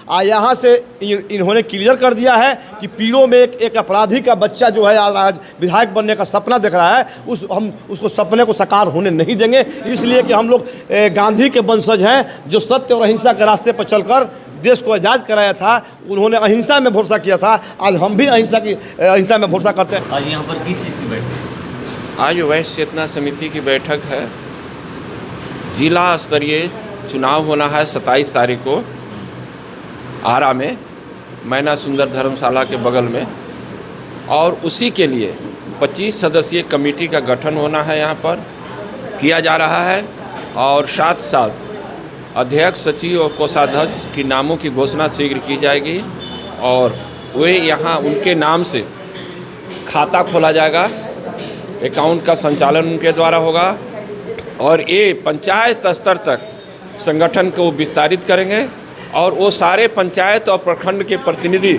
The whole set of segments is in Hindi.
यहाँ से इन्होंने क्लियर कर दिया है कि पीरो में एक अपराधी का बच्चा जो है आज विधायक बनने का सपना देख रहा है, हम उसको सपने को साकार होने नहीं देंगे। इसलिए कि हम लोग गांधी के वंशज हैं, जो सत्य और अहिंसा के रास्ते पर चलकर देश को आज़ाद कराया था। उन्होंने अहिंसा में भरोसा किया था, आज हम भी अहिंसा में भरोसा करते हैं। आज यहाँ पर किस चीज़ की बैठक? आज वैश्य चेतना समिति की बैठक है। जिला स्तरीय चुनाव होना है 27 तारीख को आरा में, मैना सुंदर धर्मशाला के बगल में, और उसी के लिए 25 सदस्यीय कमेटी का गठन होना है, यहाँ पर किया जा रहा है। और साथ साथ अध्यक्ष, सचिव और कोषाध्यक्ष की नामों की घोषणा शीघ्र की जाएगी और वे यहाँ उनके नाम से खाता खोला जाएगा, अकाउंट का संचालन उनके द्वारा होगा और ये पंचायत स्तर तक संगठन को विस्तारित करेंगे। और वो सारे पंचायत और प्रखंड के प्रतिनिधि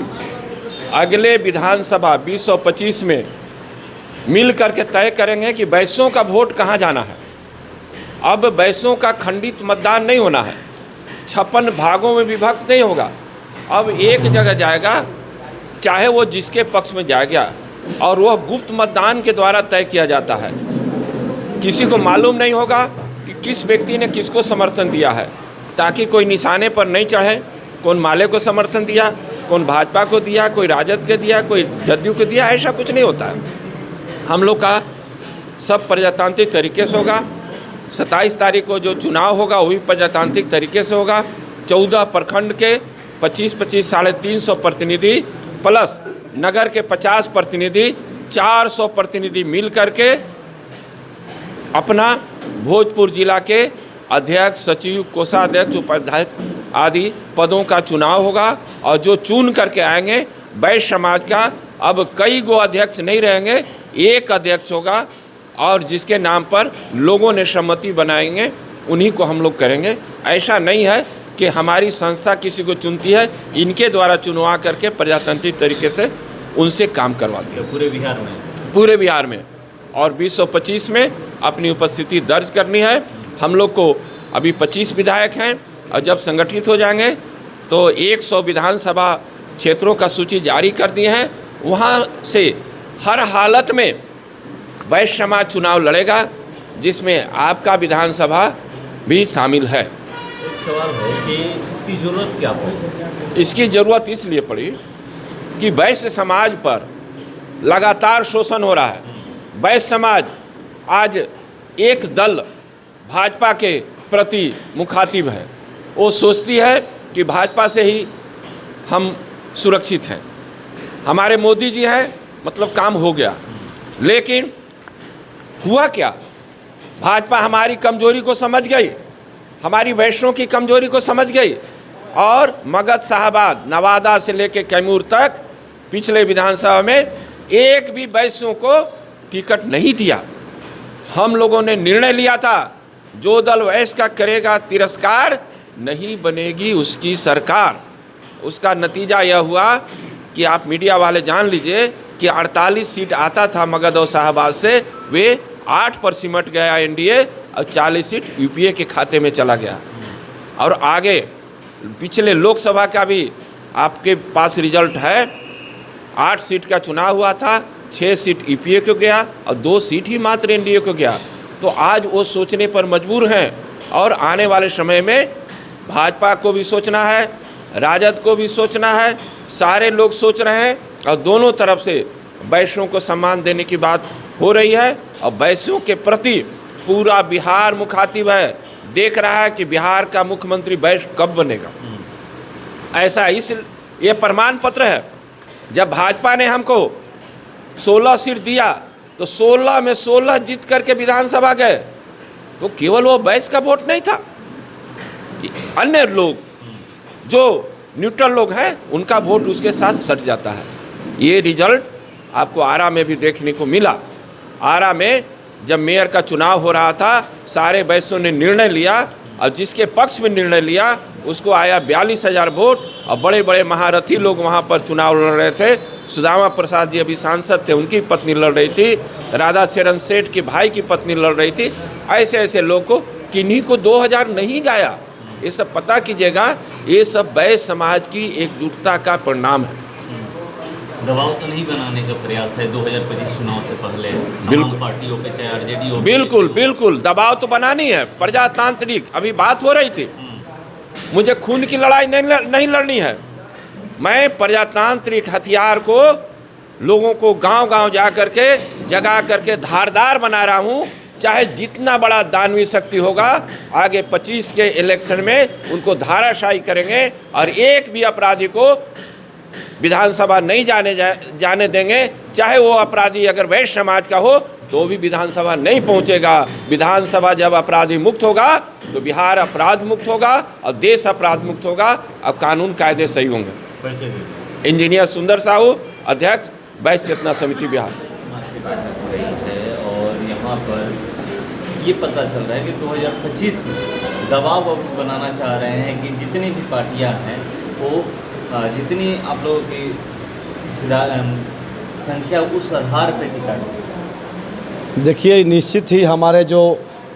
अगले विधानसभा 2025 में मिल करके तय करेंगे कि वैश्यों का वोट कहाँ जाना है। अब वैश्यों का खंडित मतदान नहीं होना है, 56 भागों में विभक्त नहीं होगा। अब एक जगह जाएगा, चाहे वो जिसके पक्ष में जाएगा, और वह गुप्त मतदान के द्वारा तय किया जाता है। किसी को मालूम नहीं होगा कि किस व्यक्ति ने किसको समर्थन दिया है, ताकि कोई निशाने पर नहीं चढ़े, कौन माले को समर्थन दिया, कौन भाजपा को दिया, कोई राजद के दिया, कोई जदयू को दिया, ऐसा कुछ नहीं होता है। हम लोग का सब प्रजातांत्रिक तरीके से होगा। 27 तारीख को जो चुनाव होगा वो भी प्रजातांत्रिक तरीके से होगा। 14 प्रखंड के 25-25 350 प्रतिनिधि प्लस नगर के 50 प्रतिनिधि, 400 प्रतिनिधि मिल करके अपना भोजपुर जिला के अध्यक्ष, सचिव, कोषाध्यक्ष, उपाध्यक्ष आदि पदों का चुनाव होगा। और जो चुन करके आएंगे वैश्य समाज का, अब कई गो अध्यक्ष नहीं रहेंगे, एक अध्यक्ष होगा और जिसके नाम पर लोगों ने सहमति बनाएंगे उन्हीं को हम लोग करेंगे। ऐसा नहीं है कि हमारी संस्था किसी को चुनती है, इनके द्वारा चुनवा करके प्रजातांत्रिक तरीके से उनसे काम करवाती है पूरे बिहार में। और 2025 में अपनी उपस्थिति दर्ज करनी है। हम लोग को अभी 25 विधायक हैं और जब संगठित हो जाएंगे तो 100 विधानसभा क्षेत्रों का सूची जारी कर दिए हैं। वहाँ से हर हालत में वैश्य समाज चुनाव लड़ेगा, जिसमें आपका विधानसभा भी शामिल है। एक सवाल है कि इसकी ज़रूरत क्या पड़ी? इसकी ज़रूरत इसलिए पड़ी कि वैश्य समाज पर लगातार शोषण हो रहा है। वैश्य समाज आज एक दल भाजपा के प्रति मुखातिब है। वो सोचती है कि भाजपा से ही हम सुरक्षित हैं, हमारे मोदी जी हैं, मतलब काम हो गया। लेकिन हुआ क्या, भाजपा हमारी कमजोरी को समझ गई, हमारी वैश्यों की कमजोरी को समझ गई और मगध, शाहबाद, नवादा से लेकर कैमूर तक पिछले विधानसभा में एक भी वैश्यों को टिकट नहीं दिया। हम लोगों ने निर्णय लिया था, जो दल वैश्य का करेगा तिरस्कार, नहीं बनेगी उसकी सरकार। उसका नतीजा यह हुआ कि आप मीडिया वाले जान लीजिए कि 48 सीट आता था मगध और शाहबाद से, वे 8 पर सिमट गया एनडीए और 40 सीट यूपीए के खाते में चला गया। और आगे पिछले लोकसभा का भी आपके पास रिजल्ट है, 8 सीट का चुनाव हुआ था, 6 सीट यूपीए को गया और 2 सीट ही मात्र एनडीए को गया। तो आज वो सोचने पर मजबूर हैं और आने वाले समय में भाजपा को भी सोचना है, राजद को भी सोचना है, सारे लोग सोच रहे हैं और दोनों तरफ से वैश्यों को सम्मान देने की बात हो रही है। और वैश्यों के प्रति पूरा बिहार मुखातिब है, देख रहा है कि बिहार का मुख्यमंत्री वैश्य कब बनेगा। ऐसा ये प्रमाण पत्र है। जब भाजपा ने हमको 16 सीट दिया तो 16 में 16 जीत करके विधानसभा गए, तो केवल वो वैश्य का वोट नहीं था, अन्य लोग जो न्यूट्रल लोग हैं उनका वोट उसके साथ सट जाता है। ये रिजल्ट आपको आरा में भी देखने को मिला। आरा में जब मेयर का चुनाव हो रहा था, सारे वैश्यों ने निर्णय लिया और जिसके पक्ष में निर्णय लिया उसको आया 42,000 वोट। और बड़े बड़े महारथी लोग वहाँ पर चुनाव लड़ रहे थे। सुदामा प्रसाद जी अभी सांसद थे, उनकी पत्नी लड़ रही थी, राधा चरण सेठ के भाई की पत्नी लड़ रही थी। ऐसे ऐसे लोग को किन्हीं को 2000 नहीं गाया। ये सब पता कीजिएगा ये सब वैश्य समाज की एकजुटता का परिणाम है। दबाव तो नहीं बनाने का प्रयास है 2025 चुनाव से पहले बिल्कुल। पार्टियों पे, चाहे आरजेडी हो, बिल्कुल बिल्कुल दबाव तो बनानी है। प्रजातांत्रिक अभी बात हो रही थी, मुझे खून की लड़ाई नहीं लड़नी है। मैं प्रजातांत्रिक हथियार को लोगों को गांव-गांव जा करके जगा करके धारदार बना रहा हूं। चाहे जितना बड़ा दानवी शक्ति होगा, आगे 25 के इलेक्शन में उनको धाराशायी करेंगे और एक भी अपराधी को विधानसभा नहीं जाने देंगे। चाहे वो अपराधी अगर वैश्य समाज का हो तो भी विधानसभा नहीं पहुंचेगा। विधानसभा जब अपराधी मुक्त होगा तो बिहार अपराध मुक्त होगा और देश अपराध मुक्त होगा। अब कानून कायदे सही होंगे। इंजीनियर सुंदर साहू, अध्यक्ष वैश्य चेतना समिति बिहार। समाज की बैठक हो रही है और यहाँ पर ये पता चल रहा है कि 2025 में दबाव अब बनाना चाह रहे हैं कि जितनी भी पार्टियाँ हैं वो जितनी आप लोगों की संख्या उस आधार पर टिका है। देखिए, निश्चित ही हमारे जो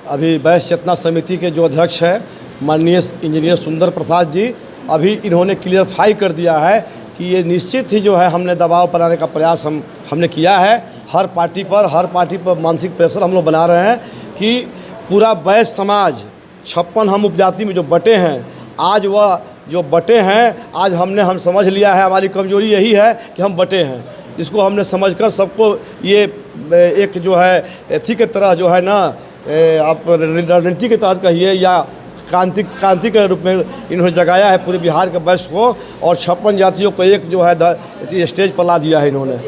अभी वैश्य चेतना समिति के जो अध्यक्ष हैं माननीय इंजीनियर सुंदर प्रसाद जी, अभी इन्होंने क्लियरफाई कर दिया है कि ये निश्चित ही जो है हमने दबाव बनाने का प्रयास हमने किया है। हर पार्टी पर मानसिक प्रेशर हम लोग बना रहे हैं कि पूरा वैश्य समाज 56 हम उपजाति में जो बटे हैं, आज वह जो बटे हैं, आज हम समझ लिया है। हमारी कमजोरी यही है कि हम बटे हैं। इसको हमने समझकर सबको ये एक जो है एथी के तरह जो है ना, आप रणनीति के तहत कहिए या क्रांति के रूप में इन्होंने जगाया है पूरे बिहार के वैश्य को और 56 जातियों को एक जो है स्टेज पर ला दिया है इन्होंने।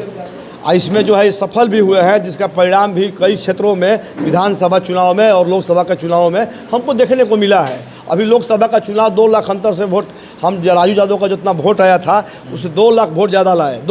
इसमें जो है सफल भी हुए हैं, जिसका परिणाम भी कई क्षेत्रों में विधानसभा चुनाव में और लोकसभा के चुनाव में हमको देखने को मिला है। अभी लोकसभा का चुनाव 2 लाख अंतर से वोट, हम राजू यादव का जितना वोट आया था उससे 2 लाख वोट ज़्यादा लाए।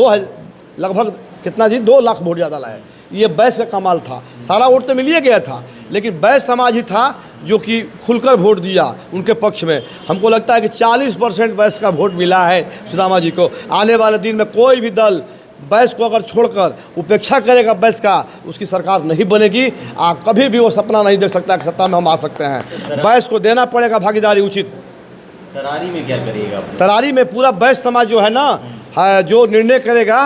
लगभग कितना जी 2 लाख वोट ज़्यादा लाए। ये वैश्य का कमाल था। सारा वोट तो मिल ही गया था, लेकिन वैश्य समाज ही था जो कि खुलकर वोट दिया उनके पक्ष में। हमको लगता है कि 40% वैश्य का वोट मिला है सुदामा जी को। आने वाले दिन में कोई भी दल वैश्य को अगर छोड़कर उपेक्षा करेगा वैश्य का, उसकी सरकार नहीं बनेगी। कभी भी वो सपना नहीं देख सकता कि सत्ता में हम आ सकते हैं। वैश्य को देना पड़ेगा भागीदारी उचित। तरारी में क्या करिएगा? तरारी में पूरा वैश्य समाज जो है ना, जो निर्णय करेगा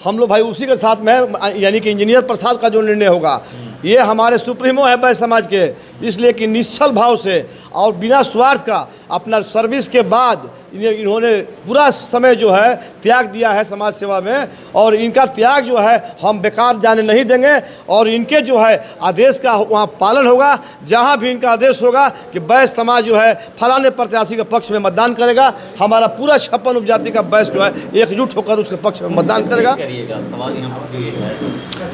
हम लोग भाई उसी के साथ में, यानी कि इंजीनियर प्रसाद का जो निर्णय होगा, ये हमारे सुप्रीमो है वैश्य समाज के। इसलिए कि निश्चल भाव से और बिना स्वार्थ का अपना सर्विस के बाद इन्होंने पूरा समय जो है त्याग दिया है समाज सेवा में, और इनका त्याग जो है हम बेकार जाने नहीं देंगे। और इनके जो है आदेश का वहाँ पालन होगा। जहाँ भी इनका आदेश होगा कि वैश्य समाज जो है फलाने प्रत्याशी के पक्ष में मतदान करेगा, हमारा पूरा 56 उपजाति का वैश्य जो है एकजुट होकर उसके पक्ष में मतदान करेगा। सवाल यहाँ पर ये है,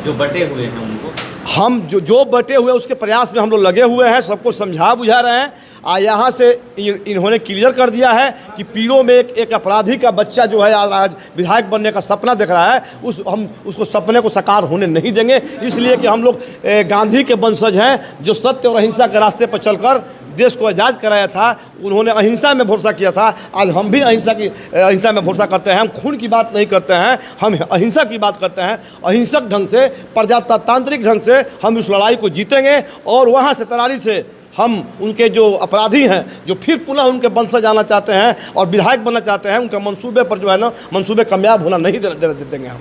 जो बटे हुए हैं उनको हम जो बटे हुए उसके प्रयास में हम लोग लगे हुए हैं, सबको समझा बुझा रहे हैं। यहाँ से इन्होंने क्लियर कर दिया है कि पीरों में एक अपराधी का बच्चा जो है आज विधायक बनने का सपना देख रहा है, हम उसको सपने को साकार होने नहीं देंगे। इसलिए कि हम लोग गांधी के वंशज हैं, जो सत्य और अहिंसा के रास्ते पर चलकर देश को आज़ाद कराया था। उन्होंने अहिंसा में भरोसा किया था। आज हम भी अहिंसा में भरोसा करते हैं। हम खून की बात नहीं करते हैं, हम अहिंसा की बात करते हैं। अहिंसक ढंग से, प्रजातांत्रिक ढंग से हम इस लड़ाई को जीतेंगे और वहाँ से तरारी से हम उनके जो अपराधी हैं, जो फिर पुनः उनके वंशज जाना चाहते हैं और विधायक बनना चाहते हैं, उनके मंसूबे पर जो है ना, मंसूबे कामयाब होना नहीं देंगे हम।